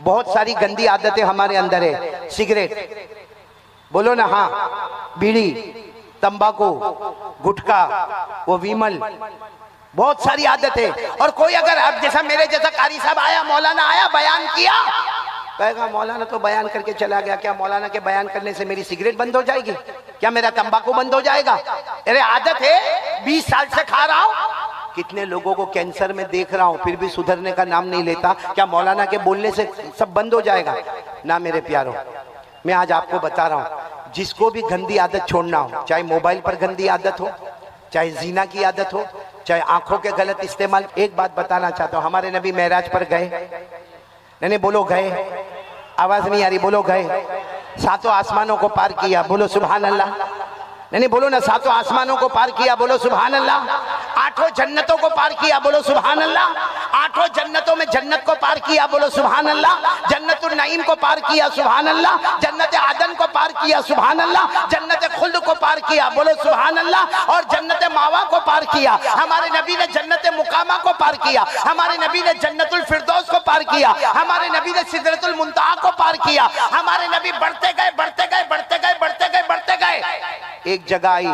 बहुत सारी गंदी आदतें हमारे अंदर है। सिगरेट, बोलो ना, हाँ, बीड़ी, तंबाकू, गुटखा, वो विमल, बहुत सारी आदतें। और कोई अगर अब जैसा मेरे जैसा कारी साहब आया, मौलाना आया, बयान किया, कहेगा मौलाना तो बयान करके चला गया, क्या मौलाना के बयान करने से मेरी सिगरेट बंद हो जाएगी? क्या मेरा तंबाकू बंद हो जाएगा? अरे आदत है, 20 साल से खा रहा हूं, कितने लोगों को कैंसर में देख रहा हूं, फिर भी सुधरने का नाम नहीं लेता। क्या मौलाना के बोलने से सब बंद हो जाएगा? ना मेरे प्यारों, मैं आज आपको बता रहा हूं, जिसको भी गंदी आदत छोड़ना हो, चाहे मोबाइल पर गंदी आदत हो, चाहे जीना की आदत हो, चाहे आंखों के गलत इस्तेमाल। एक बात बताना चाहता हूं, हमारे नबी मेराज पर गए, नहीं बोलो गए, आवाज नहीं आ रही, बोलो गए। 7 आसमानों को पार किया, बोलो सुभान अल्लाह। नहीं बोलो ना, 7 आसमानों को पार किया, बोलो सुभान अल्लाह। 8 जन्नतों को पार किया, बोलो सुभान अल्लाह। 8 जन्नतों में जन्नत को पार किया, बोलो सुभान अल्लाह। जन्नतुल नईम को पार किया, सुभान अल्लाह। जन्नत आदन को पार किया, सुभान अल्लाह। जन्नत खुल्द को पार किया, बोलो सुभान अल्लाह। और जन्नत मावा को पार किया। हमारे नबी ने जन्नत मुकामा को पार किया, हमारे नबी ने जन्नतुल फिरदौस को पार किया, हमारे नबी ने सिदरतुल मुंतहा को पार किया। हमारे नबी बढ़ते गए, बढ़ते गए, बढ़ते गए, बढ़ते गए, बढ़ते गए। एक जगह आई,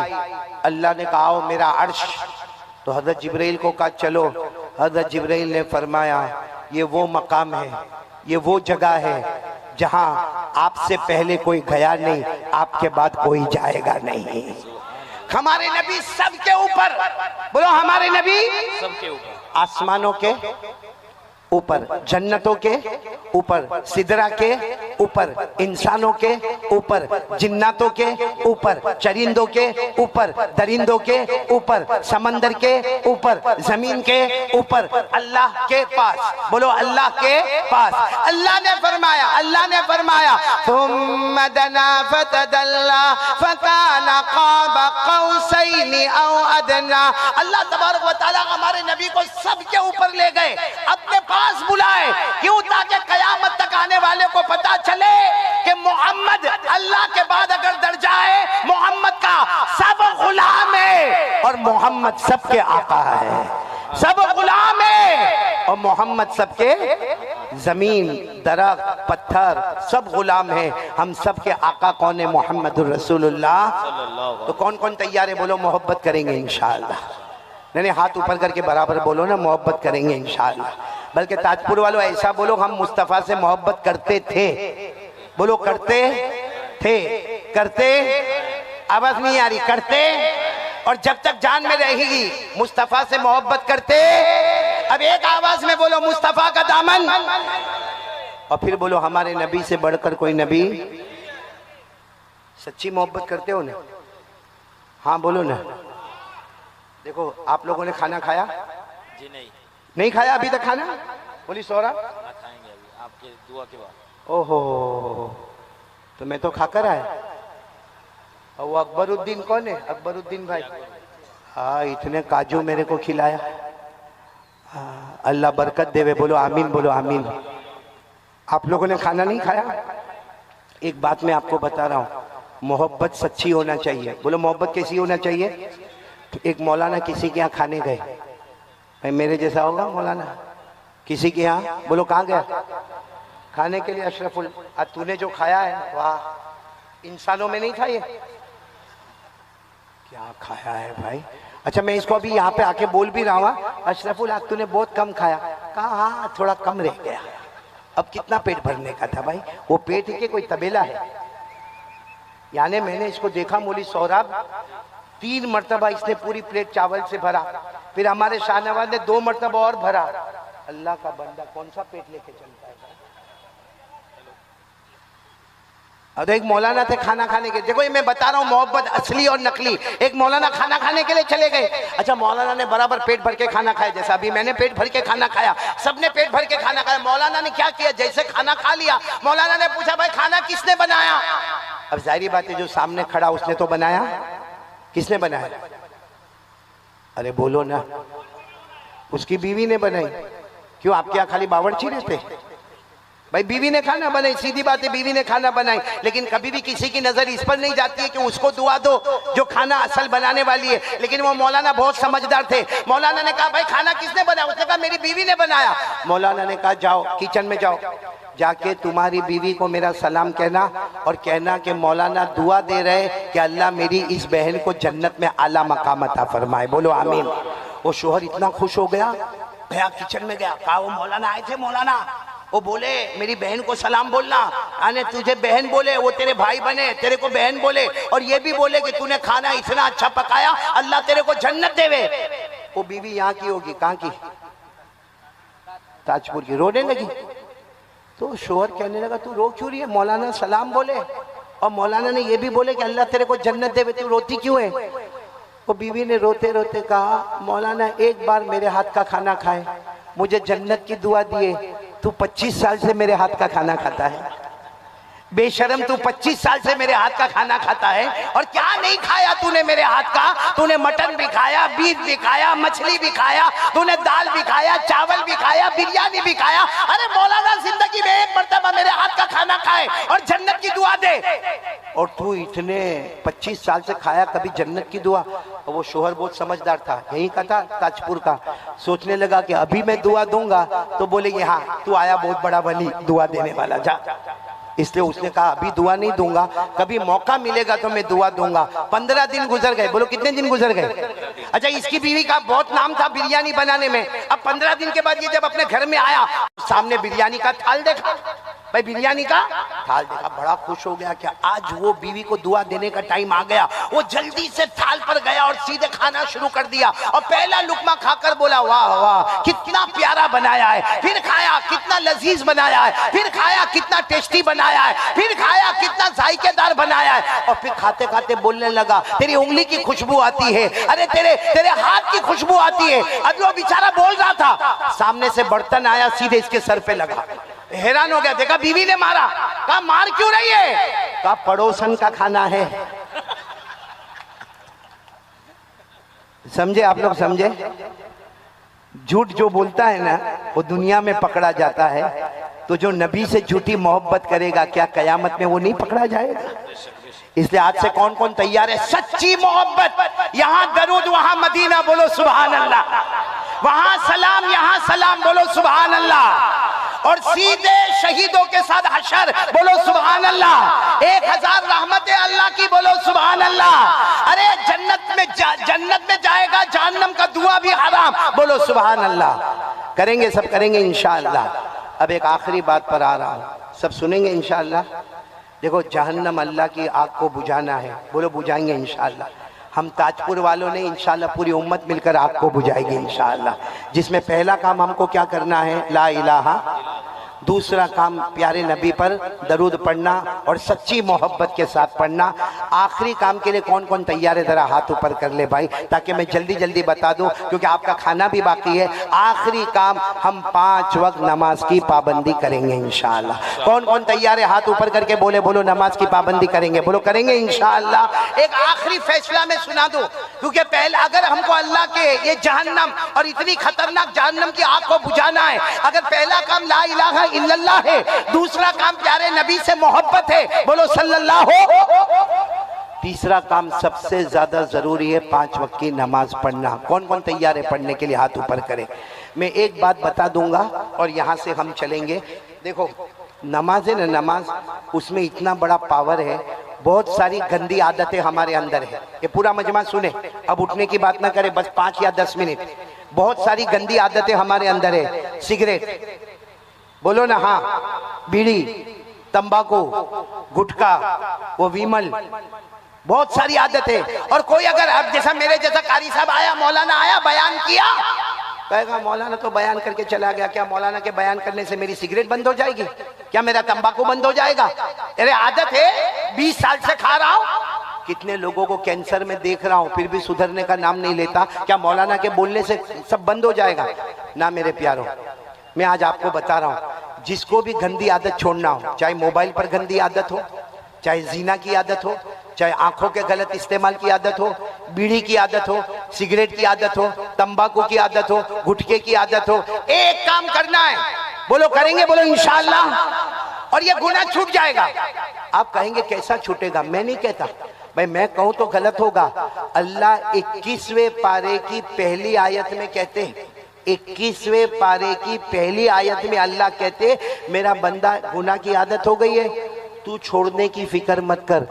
अल्लाह ने कहा आओ मेरा अर्श, तो हजरत जिब्राइल को कहा चलो। हजरत जिब्राइल ने फरमाया ये वो मकाम है, ये वो जगह है जहां आपसे पहले कोई गया नहीं, आपके बाद कोई जाएगा नहीं। हमारे नबी सबके ऊपर, बोलो हमारे नबी सबके ऊपर, आसमानों के ऊपर, जन्नतों के ऊपर, सिदरा के ऊपर, इंसानों के ऊपर, जिन्नातों के ऊपर, चरिंदों के ऊपर, दरिंदों के ऊपर, समंदर के ऊपर, जमीन के ऊपर, अल्लाह के पास, बोलो अल्लाह के पास। अल्लाह ने फरमाया, अल्लाह ने फरमाया थुम्मा दना फतदल्ला फकाना क़ाब क़ौसैनि औ अदना। अल्लाह तबारक व तआला हमारे नबी को सबके ऊपर ले गए, अपने पास बुलाए, क्यों? ताकि कयामत तक आने वाले को पता चले कि मोहम्मद अल्लाह के बाद अगर दर्जा है मोहम्मद का, सब गुलाम है और मोहम्मद सबके आका है। सब गुलाम है और मोहम्मद सबके, जमीन, दरख्त, पत्थर सब गुलाम है। हम सबके आका कौन है? मोहम्मदुर रसूलुल्लाह। तो कौन कौन तैयार है? बोलो मोहब्बत करेंगे इंशाअल्लाह। नहीं हाथ ऊपर करके बराबर बोलो ना, मोहब्बत करेंगे इंशाअल्लाह। बल्कि ताजपुर वालों ऐसा बोलो, हम मुस्तफ़ा से मोहब्बत करते थे, बोलो करते थे, करते, आवाज नहीं आ रही, करते, और जब तक जान में रहेगी मुस्तफ़ा से मोहब्बत करते। अब एक आवाज में बोलो मुस्तफ़ा का दामन, और फिर बोलो हमारे नबी से बढ़कर कोई नबी। सच्ची मोहब्बत करते हो ना? हाँ बोलो ना। देखो आप लोगों ने खाना खाया? जी नहीं खाया अभी तक खाना? बोली सोरा खाएंगे अभी आपके दुआ के बाद। ओहो, तो मैं तो खाकर आया। और वो अकबरुद्दीन कौन है? अकबरुद्दीन भाई, हाँ इतने काजू मेरे को खिलाया। हाँ, अल्लाह बरकत देवे, बोलो आमीन, बोलो आमीन। आप लोगों ने खाना नहीं खाया? एक बात मैं आपको बता रहा हूँ, मोहब्बत सच्ची होना चाहिए। बोलो मोहब्बत कैसी होना चाहिए? एक मौलाना किसी के यहाँ खाने गए, भाई मेरे जैसा होगा मौलाना, किसी के यहाँ, बोलो कहाँ गया खाने के लिए? अशरफुल, आज तूने जो खाया है वाह, इंसानों में नहीं था ये, क्या खाया है भाई। अच्छा मैं इसको अभी यहाँ पे आके बोल भी रहा हूँ, अशरफुल आज तूने बहुत कम खाया। कहा हाँ थोड़ा कम रह गया। अब कितना पेट भरने का था भाई? वो पेट ही के कोई तबेला है? यानी मैंने इसको देखा, मौली सोहराब 3 मरतबा इसने पूरी प्लेट चावल से भरा, फिर हमारे शाहनवाज ने 2 मरतबा और भरा। अल्लाह का बंदा कौन सा पेट लेके चलता है? और एक मौलाना थे खाना खाने के, देखो ये मैं बता रहा हूँ मोहब्बत असली और नकली। एक मौलाना खाना खाने के लिए चले गए। अच्छा मौलाना ने बराबर पेट भर के खाना खाया, जैसा अभी मैंने पेट भर के खाना खाया, सबने पेट भर के खाना खाया। मौलाना ने क्या किया, जैसे खाना खा लिया, मौलाना ने पूछा भाई खाना किसने बनाया? अब जाहिर बात है जो सामने खड़ा उसने तो बनाया। किसने बनाया? अरे बोलो ना, उसकी बीवी ने बनाई। क्यों आपके यहाँ खाली बावर्ची रहते? भाई बीवी ने खाना बनाई, सीधी बात है, बीवी ने खाना बनाई, लेकिन कभी भी किसी की नजर इस पर नहीं जाती है कि उसको दुआ दो जो खाना असल बनाने वाली है। लेकिन वो मौलाना बहुत समझदार थे। मौलाना ने कहा भाई खाना किसने बनाया? उसने कहा मेरी बीवी ने बनाया। मौलाना ने कहा जाओ किचन में जाओ, जाके तुम्हारी बीवी को मेरा सलाम कहना और कहना कि मौलाना दुआ दे रहे कि अल्लाह मेरी इस बहन को जन्नत में आला मकाम अता फरमाए। बोलो आमीन। वो शोहर इतना खुश हो गया, गया किचन में गया, कहा वो मौलाना आए थे, मौलाना वो बोले मेरी बहन को सलाम बोलना, आने तुझे बहन बोले, वो तेरे भाई बने, तेरे को बहन बोले, और ये भी बोले कि तूने खाना इतना अच्छा पकाया, अल्लाह तेरे को जन्नत देवे। वो बीवी यहाँ की होगी, कहाँ की? ताजपुर की। रोने लगी तो शोहर कहने लगा तू रो क्यों रही है? मौलाना सलाम बोले और मौलाना ने ये भी बोले कि अल्लाह तेरे को जन्नत देवे, तू रोती क्यों है? वो बीवी ने रोते रोते कहा मौलाना एक बार मेरे हाथ का खाना खाए, मुझे जन्नत की दुआ दिए। तू 25 साल से मेरे हाथ का खाना खाता है, बेशरम, तू 25 साल से मेरे हाथ का खाना खाता है और क्या नहीं खाया तूने मेरे हाथ का? तूने मटन भी खाया, बीफ भी खाया, मछली भी खाया, तूने दाल भी खाया, चावल भी खाया, बिरयानी भी खाया। अरे मौलाना जिंदगी में एक मर्तबा मेरे हाथ का खाना खाए और जन्नत की दुआ दे, और तू इतने 25 साल से खाया कभी जन्नत की दुआ? और वो शोहर बहुत समझदार था, यही का था ताजपुर का। सोचने लगा कि अभी मैं दुआ दूंगा तो बोलेंगे हाँ तू आया बहुत बड़ा वली दुआ देने वाला, जा। इसलिए उसने कहा अभी दुआ नहीं दूंगा, कभी मौका मिलेगा तो मैं दुआ दूंगा। 15 दिन गुजर गए। बोलो कितने दिन गुजर गए? अच्छा, इसकी बीवी का बहुत नाम था बिरयानी बनाने में। अब 15 दिन के बाद ये जब अपने घर में आया, सामने बिरयानी का थाल देखा, भाई बिरयानी का थाल देखा, बड़ा खुश हो गया कि आज वो बीवी को दुआ देने का टाइम आ गया। वो जल्दी से थाल पर गया और सीधे खाना शुरू कर दिया और पहला लुकमा खाकर बोला वाह वाह कितना प्यारा बनाया है, फिर खाया कितना लजीज बनाया है, फिर खाया कितना टेस्टी बनाया है, फिर खाया कितना जायकेदार बनाया है, और फिर खाते खाते बोलने लगा तेरी उंगली की खुशबू आती है, अरे तेरे हाथ की खुशबू आती है। अब वो बेचारा बोल रहा था, सामने से बर्तन आया सीधे इसके सर पे लगा। हैरान हो गया, देखा बीवी ने मारा, कहा मार क्यों रही है? कहा पड़ोसन का खाना है। समझे आप लोग? समझे? झूठ जो बोलता है ना वो दुनिया में पकड़ा जाता है, तो जो नबी से झूठी मोहब्बत करेगा क्या कयामत में वो नहीं पकड़ा जाएगा? इसलिए आज से कौन कौन तैयार है? सच्ची मोहब्बत, यहाँ दरूद वहां मदीना, बोलो सुभान अल्लाह, वहां सलाम यहाँ सलाम, बोलो सुभान अल्लाह, और सीधे शहीदों के साथ हशर, बोलो सुभान अल्लाह, 1000 रहमतें अल्लाह की, बोलो सुभान अल्लाह। अरे जन्नत में जाएगा, जहन्नम का दुआ भी हराम, बोलो सुभान अल्लाह। करेंगे, सब करेंगे इंशाअल्लाह। अब एक आखिरी बात पर आ रहा हूं, सब सुनेंगे इंशाअल्लाह। देखो जहन्नम अल्लाह की आग को बुझाना है, बोलो बुझाएंगे इंशाअल्लाह। हम ताजपुर वालों ने इंशाअल्लाह पूरी उम्मत मिलकर आग को बुझाएगी इंशाअल्लाह। जिसमें पहला काम हमको क्या करना है? ला इलाहा, दूसरा काम प्यारे नबी पर दरूद पढ़ना और सच्ची मोहब्बत के साथ पढ़ना। आखिरी काम के लिए कौन कौन तैयार है? जरा हाथ ऊपर कर ले भाई, ताकि मैं जल्दी जल्दी बता दूं, क्योंकि आपका खाना भी बाकी है। आखिरी काम हम 5 वक्त नमाज की पाबंदी करेंगे इंशाअल्लाह। कौन कौन तैयार है? हाथ ऊपर करके बोले, बोलो नमाज की पाबंदी करेंगे, बोलो करेंगे इंशाअल्लाह। एक आखिरी फैसला मैं सुना दूं, क्योंकि पहले अगर हमको अल्लाह के ये जहन्नम और इतनी खतरनाक जहन्नम की आग को बुझाना है, अगर पहला काम ला इलाहा इल्लल्लाह है, दूसरा काम प्यारे नबी से मोहब्बत है, बोलो सल्लल्लाहु, तीसरा काम सबसे ज्यादा जरूरी है 5 वक्त की नमाज पढ़ना। कौन कौन तैयार है पढ़ने के लिए? हाथ ऊपर करें। मैं एक बात बता दूंगा और यहां से हम चलेंगे। देखो नमाज है ना, नमाज, उसमें इतना बड़ा पावर है। बहुत सारी गंदी आदतें हमारे अंदर है। ये पूरा मजमा सुने, अब उठने की बात ना करें, बस 5 या 10 मिनट। बहुत सारी गंदी आदतें हमारे अंदर है। सिगरेट, बोलो ना हाँ, बीड़ी, तंबाकू, गुटखा, वो विमल, बहुत सारी आदतें। और कोई अगर अब जैसा मेरे जैसा कारी साहब आया, मौलाना आया, बयान किया, कहेगा मौलाना तो बयान करके चला गया, क्या मौलाना के बयान करने से मेरी सिगरेट बंद हो जाएगी? क्या मेरा तंबाकू बंद हो जाएगा? अरे आदत है, 20 साल से खा रहा हूं। कितने लोगों को कैंसर में देख रहा हूं, फिर भी सुधरने का नाम नहीं लेता। क्या मौलाना के बोलने से सब बंद हो जाएगा? ना मेरे प्यारों, मैं आज आपको बता रहा हूं, जिसको भी गंदी आदत छोड़ना हो, चाहे मोबाइल पर गंदी आदत हो, चाहे जीना की आदत हो, चाहे आंखों के गलत इस्तेमाल की आदत हो, बीड़ी की आदत हो, सिगरेट की आदत हो, तंबाकू की आदत हो, गुटखे की आदत हो, एक काम करना है, बोलो करेंगे, बोलो इंशाअल्लाह। और ये गुनाह छूट जाएगा। आप कहेंगे कैसा छूटेगा? मैं नहीं कहता भाई, मैं कहूं तो गलत होगा। अल्लाह 21वें पारे की पहली आयत में कहते हैं, 21वें पारे की पहली आयत में अल्लाह कहते, मेरा बंदा गुनाह की आदत हो गई है, तू छोड़ने की फिक्र मत कर,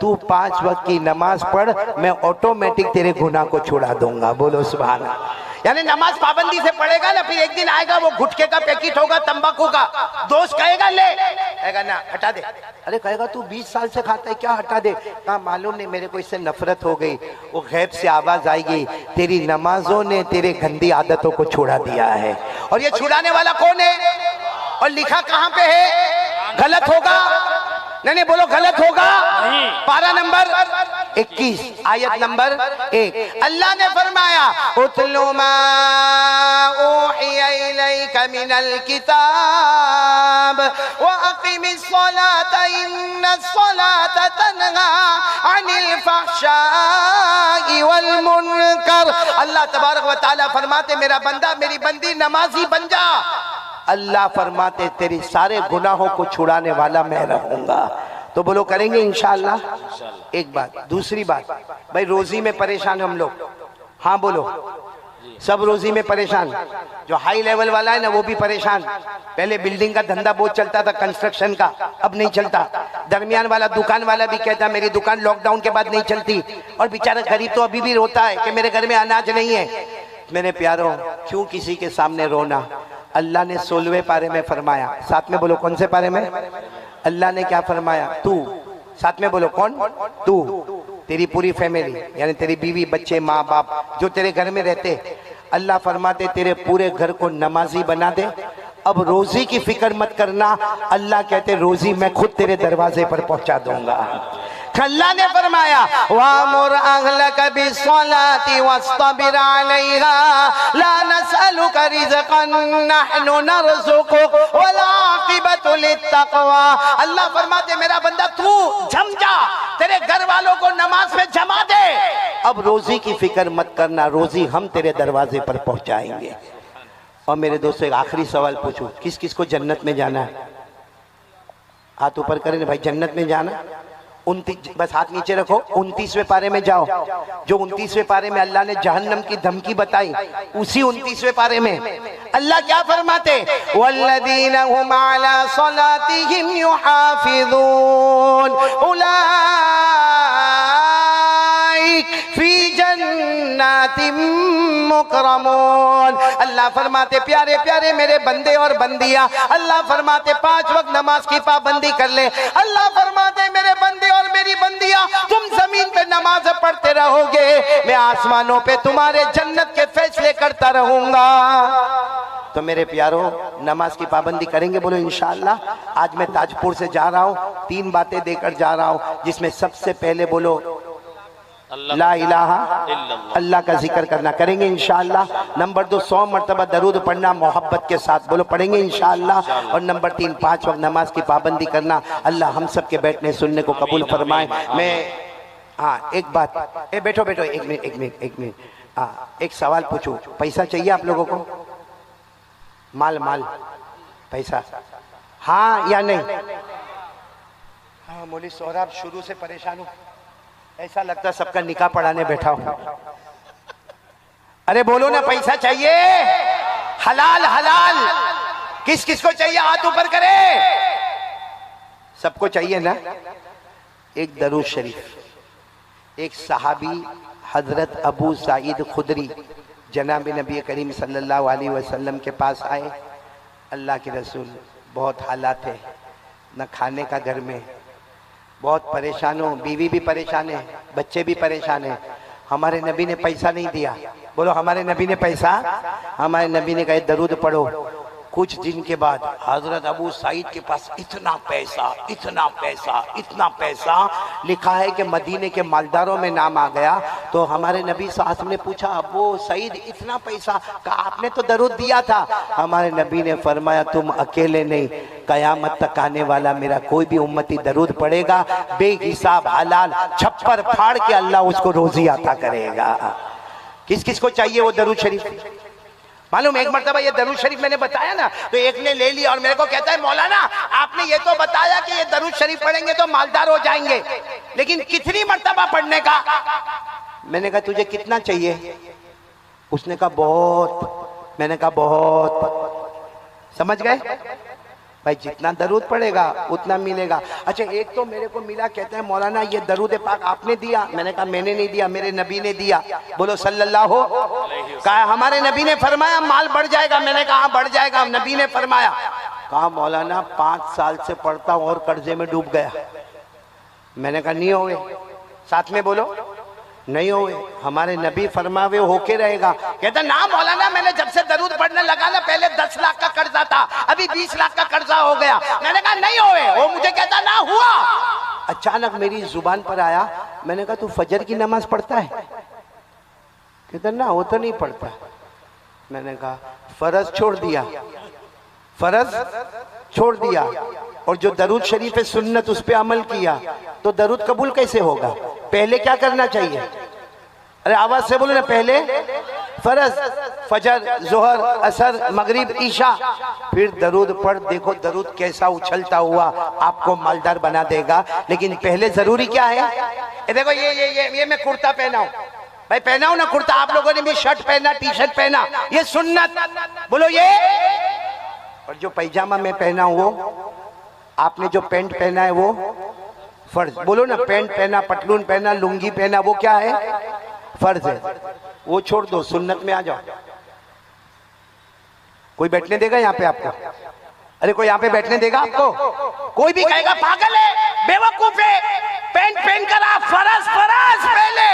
तू 5 वक्त की नमाज पढ़, मैं ऑटोमेटिक तेरे गुनाह को छुड़ा दूंगा। बोलो सुभान अल्लाह। यानी नमाज पाबंदी से पढ़ेगा ना, फिर एक दिन आएगा वो गुटखे का पैकेट होगा, तंबाकू का, दोस्त कहेगा ले, कहेगा ना हटा दे। अरे कहेगा तू 20 साल से खाता है, क्या हटा दे? कहा मालूम नहीं, मेरे को इससे नफरत हो गई। वो गैब से आवाज आएगी, तेरी नमाजों ने तेरे गंदी आदतों को छुड़ा दिया है। और ये छुड़ाने वाला कौन है? और लिखा कहां पे है? गलत होगा? नहीं, बोलो गलत होगा। पारा नंबर 21 आयत नंबर 1, अल्लाह ने फरमाया, उतलु मा ऊहिया इलैका मिनल किताब व अक़िमिस सलाता इन्नस सलाता तन्हा अनिल फ़हशाई वल मुनकर। अल्लाह तबारक व तआला फरमाते, मेरा बंदा, मेरी बंदी नमाजी बन जा। अल्लाह फरमाते, तेरी सारे गुनाहों को छुड़ाने वाला मैं रहूंगा। तो बोलो करेंगे इंशाअल्लाह। एक बात। दूसरी बात, भाई रोजी में परेशान हम लोग, हाँ बोलो, सब रोजी में परेशान। जो हाई लेवल वाला है ना वो भी परेशान। पहले बिल्डिंग का धंधा बहुत चलता था, कंस्ट्रक्शन का, अब नहीं चलता। दरमियान वाला दुकान वाला भी कहता मेरी दुकान लॉकडाउन के बाद नहीं चलती। और बेचारा गरीब तो अभी भी रोता है कि मेरे घर में अनाज नहीं है। मेरे प्यारों, क्यों किसी के सामने रोना? अल्लाह ने 16वें पारे में फरमाया, साथ में बोलो कौन से पारे में? अल्लाह ने क्या फरमाया? तू, साथ में बोलो कौन? तू, तेरी पूरी फैमिली, यानी तेरी बीवी, बच्चे, माँ बाप जो तेरे घर में रहते, अल्लाह फरमाते तेरे पूरे घर को नमाजी बना दे। अब रोजी की फिक्र मत करना, अल्लाह कहते रोजी मैं खुद तेरे दरवाजे पर पहुंचा दूंगा। अल्लाह ने फरमाया, वामुर अहलक बिस्सलाति वस्तबिर अलैहा ला नसअलुका रिज़क़न नहनु नरज़ुकुक वल आक़िबतु लित्तक़वा। अल्लाह फरमाते, मेरा बंदा तू जम जा, तेरे घर वालों को नमाज पे जमा दे। अब रोजी की फिक्र मत करना, रोजी हम तेरे दरवाजे पर पहुंचाएंगे। और मेरे दोस्तों, एक आखिरी सवाल पूछूं, किस किस को जन्नत में जाना है? हाथ ऊपर करें ना भाई, जन्नत में जाना। 29, बस हाथ नीचे रखो। 29वें पारे में जाओ। जो 29वें पारे में अल्लाह ने जहन्नम की धमकी बताई, उसी 29वें पारे में अल्लाह क्या फरमाते? वल्लदीना हुम अला सलातिहिम युहाफिज़ून उलाइक फी जन्नातिम मुकरमून। अल्लाह फरमाते, प्यारे प्यारे मेरे बंदे और बंदियां, अल्लाह फरमाते 5 वक्त नमाज की पाबंदी कर ले। अल्लाह फरमाते, मेरे बंदे और मेरी बंदियां, तुम जमीन पे नमाज पढ़ते रहोगे, मैं आसमानों पे तुम्हारे जन्नत के फैसले करता रहूंगा। तो मेरे प्यारों, नमाज की पाबंदी करेंगे, बोलो इंशाअल्लाह। आज मैं ताजपुर से जा रहा हूँ, 3 बातें देकर जा रहा हूँ, जिसमें सबसे पहले बोलो ला इलाहा अल्लाह का जिक्र करना, करेंगे इंशाअल्लाह। नंबर 2, 100 मरतबा दरूद पढ़ना मोहब्बत के साथ, बोलो पढ़ेंगे इंशाअल्लाह। और नंबर 3, 5 वक्त नमाज की पाबंदी करना। अल्लाह हम सब के बैठने सुनने को कबूल फरमाए। मैं हाँ एक बात, बैठो बैठो, एक मिनट। हाँ, एक सवाल पूछूं, पैसा चाहिए आप लोगों को? माल पैसा, हाँ या नहीं? हाँ मौलवी सोहराब, शुरू से परेशान हूँ, ऐसा लगता है सबका निकाह पढ़ाने बैठा हूं। अरे बोलो ना, पैसा चाहिए? हलाल हलाल, किस किस को चाहिए? हाथ ऊपर करे। सबको चाहिए ना? एक दरूद शरीफ, एक सहाबी हजरत अबू सईद खुदरी जनाब नबी करीम सल्लल्लाहु अलैहि वसल्लम के पास आए। अल्लाह के रसूल, बहुत हालात है, न खाने का घर में, बहुत परेशान हो, बीवी भी परेशान है, बच्चे भी परेशान है, हमारे नबी ने पैसा नहीं दिया। बोलो हमारे नबी ने पैसा, हमारे नबी ने कहा दरूद पढ़ो। कुछ दिन के बाद हजरत अबू सईद के पास इतना पैसा लिखा है कि मदीने के मालदारों में नाम आ गया। तो हमारे नबी साहब ने पूछा, अबू सईद इतना पैसा? कहा आपने तो दरूद दिया था। हमारे नबी ने फरमाया, तुम अकेले नहीं, कयामत तक आने वाला मेरा कोई भी उम्मती दरूद पड़ेगा, बेहिसाब हलाल छप्पर फाड़ के अल्लाह उसको रोजी अता करेगा। किस किस को चाहिए वो दरूद शरीफ? मालूम, एक मरतबा ये दरूद शरीफ मैंने बताया ना, तो एक ने ले लिया और मेरे को कहता है मौलाना आपने ये तो बताया कि ये दरूद शरीफ पढ़ेंगे तो मालदार हो जाएंगे, लेकिन कितनी मरतबा पढ़ने का? मैंने कहा तुझे कितना चाहिए? उसने कहा बहुत। मैंने कहा बहुत। समझ गए भाई, जितना दरूद पड़ेगा उतना मिलेगा। अच्छा, एक तो मेरे को मिला, कहते हैं मौलाना ये दरूद पाक आपने दिया। मैंने कहा मैंने नहीं दिया, मेरे नबी ने दिया। बोलो सल्लल्लाहु। कहा हमारे नबी ने फरमाया माल बढ़ जाएगा। मैंने कहा बढ़ जाएगा, नबी ने फरमाया। कहा मौलाना 5 साल से पढ़ता हूं और कर्जे में डूब गया। मैंने कहा नहीं होए, साथ में बोलो नहीं होए, हमारे नबी फरमावे होके रहेगा। कहता ना मौलाना मैंने जब से दरूद पढ़ने लगा ना, पहले 10 लाख का कर्जा था, अभी 20 लाख का कर्जा हो गया। मैंने कहा नहीं होए। वो मुझे कहता ना हुआ। अचानक मेरी जुबान पर आया, मैंने कहा तू फजर की नमाज पढ़ता है? कहता ना वो तो नहीं पढ़ता। मैंने कहा फर्ज छोड़ दिया, फर्ज छोड़ दिया, और जो दरूद शरीफ सुन्नत उस पर अमल किया, तो दरूद कबूल कैसे होगा? पहले क्या करना चाहिए? अरे आवाज से बोलो ना, पहले फर्ज, फजर, जोहर, असर, मगरिब, ईशा, फिर दरूद पढ़। देखो दरूद कैसा उछलता हुआ आपको मालदार बना देगा। लेकिन पहले जरूरी क्या है? देखो ये मैं कुर्ता पहना हूं भाई, पहना हूं ना कुर्ता, आप लोगों ने भी शर्ट पहना, टी शर्ट पहना, ये सुन्नत। बोलो ये। और जो पैजामा मैं पहना हूं वो, आपने जो पैंट पहना है वो फर्ज। बोलो ना, पैंट पहना, पटलून पहना, लुंगी पहना, वो क्या है? फर्ज है। वो छोड़ दो, सुन्नत में आ जाओ। कोई बैठने देगा यहाँ पे आपको? अरे कोई यहाँ पे बैठने देगा आपको? कोई भी कहेगा पागल है, बेवकूफ है, पैंट पहन कर आप फर्ज फर्ज पहले।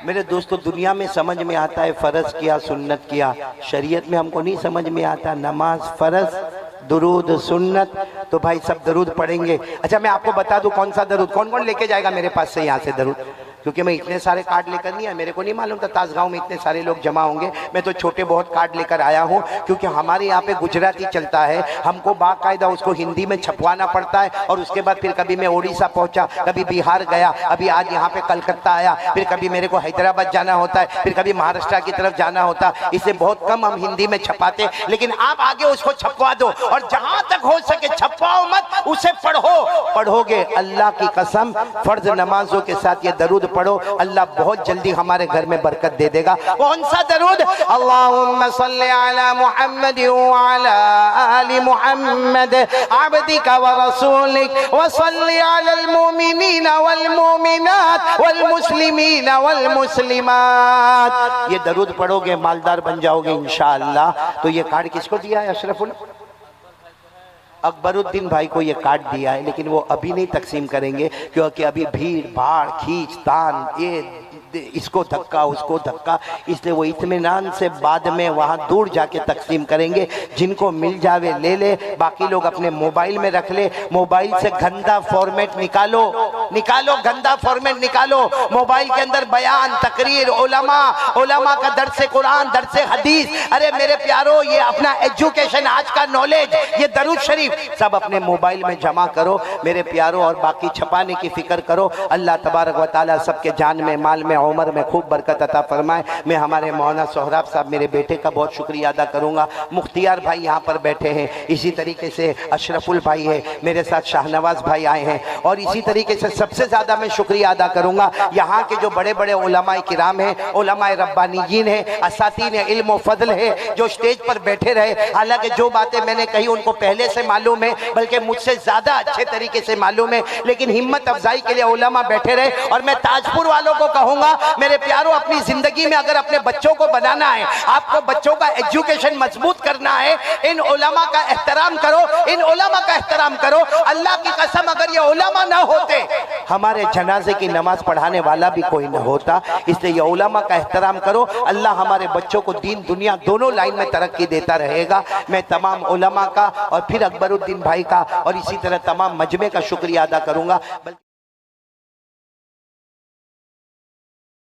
मेरे दोस्तों, दुनिया में समझ में आता है फर्ज किया, सुन्नत किया, शरीयत में हमको नहीं समझ में आता। नमाज फर्ज, दुरूद सुन्नत, तो भाई सब दरूद पढ़ेंगे। अच्छा मैं आपको बता दूं कौन सा दरूद, कौन कौन लेके जाएगा मेरे पास से यहाँ से दरूद? क्योंकि मैं इतने सारे कार्ड लेकर नहीं आया, मेरे को नहीं मालूम था ताजगांव में इतने सारे लोग जमा होंगे। मैं तो छोटे बहुत कार्ड लेकर आया हूँ, क्योंकि हमारे यहाँ पे गुजराती चलता है, हमको बाकायदा उसको हिंदी में छपवाना पड़ता है। और उसके बाद फिर कभी मैं उड़ीसा पहुंचा, कभी बिहार गया, अभी आज यहाँ पे कलकत्ता आया, फिर कभी मेरे को हैदराबाद जाना होता है, फिर कभी महाराष्ट्र की तरफ जाना होता है। इससे बहुत कम हम हिंदी में छपाते, लेकिन आप आगे उसको छपवा दो, और जहां तक हो सके छपवाओ मत, उसे पढ़ो। पढ़ोगे अल्लाह की कसम, फर्ज नमाजों के साथ ये दरूद पढ़ो, अल्लाह बहुत जल्दी हमारे घर में बरकत दे देगा। कौन सा दरूद? अल्लाहुम्मा सल्ली अला मुहम्मद व अला आलि मुहम्मद अब्दिका व रसूलिक व सल्ली अलल मुमिनीना वल मुमिनात वल मुस्लिमीना वल मुस्लिमात। ये दरूद पढ़ोगे मालदार बन जाओगे इंशाअल्लाह। तो ये कार्ड किसको दिया है? अशरफुल अकबरुद्दीन भाई को ये कार्ड दिया है, लेकिन वो अभी नहीं तकसीम करेंगे, क्योंकि अभी भीड़ भाड़ खींच तान, ये इसको धक्का उसको धक्का, इसलिए वो इत्मीनान से बाद में वहाँ दूर जाके तकसीम करेंगे। जिनको मिल जावे ले ले, बाकी लोग अपने मोबाइल में रख ले। मोबाइल से गंदा फॉर्मेट निकालो, निकालो गंदा फॉर्मेट निकालो। मोबाइल के अंदर बयान, तकरीर, उलमा का दर्स कुरान, दर्स हदीस। अरे मेरे प्यारो, ये अपना एजुकेशन, आज का नॉलेज, ये दरूद शरीफ सब अपने मोबाइल में जमा करो मेरे प्यारो, और बाकी छपाने की फिक्र करो। अल्लाह तबारक व तआला सबके जान में, माल में, उम्र में खूब बरकत अता फरमाए। मैं हमारे मौलाना सोहराब साहब मेरे बेटे का बहुत शुक्रिया अदा करूंगा। मुख्तियार भाई यहाँ पर बैठे हैं, इसी तरीके से अशरफुल भाई है, मेरे साथ शाहनवाज भाई आए हैं, और इसी तरीके से सबसे ज़्यादा मैं शुक्रिया अदा करूंगा यहाँ के जो बड़े बड़े उलमाए किराम हैं, उलमाए रब्बानीयीन हैं, असातीन इल्म व फजल है, जो स्टेज पर बैठे रहे। हालांकि जो बातें मैंने कही उनको पहले से मालूम है, बल्कि मुझसे ज़्यादा अच्छे तरीके से मालूम है, लेकिन हिम्मत अफजाई के लिए उलमा बैठे रहे। और मैं ताजपुर वालों को कहूँगा, मेरे प्यारों, अपनी जिंदगी में अगर अपने बच्चों को बनाना है, आपको बच्चों का एजुकेशन मजबूत करना है, इन उलमा का एहतराम करो, इन उलमा का एहतराम करो। अल्लाह की कसम, अगर ये उलमा ना होते, हमारे जनाजे की नमाज पढ़ाने वाला भी कोई ना होता। इसलिए ये उलमा का एहतराम करो। अल्लाह हमारे बच्चों को दीन दुनिया दोनों लाइन में तरक्की देता रहेगा। मैं तमाम उलमा का और फिर अकबरुद्दीन भाई का और इसी तरह तमाम मजमे का शुक्रिया अदा करूंगा।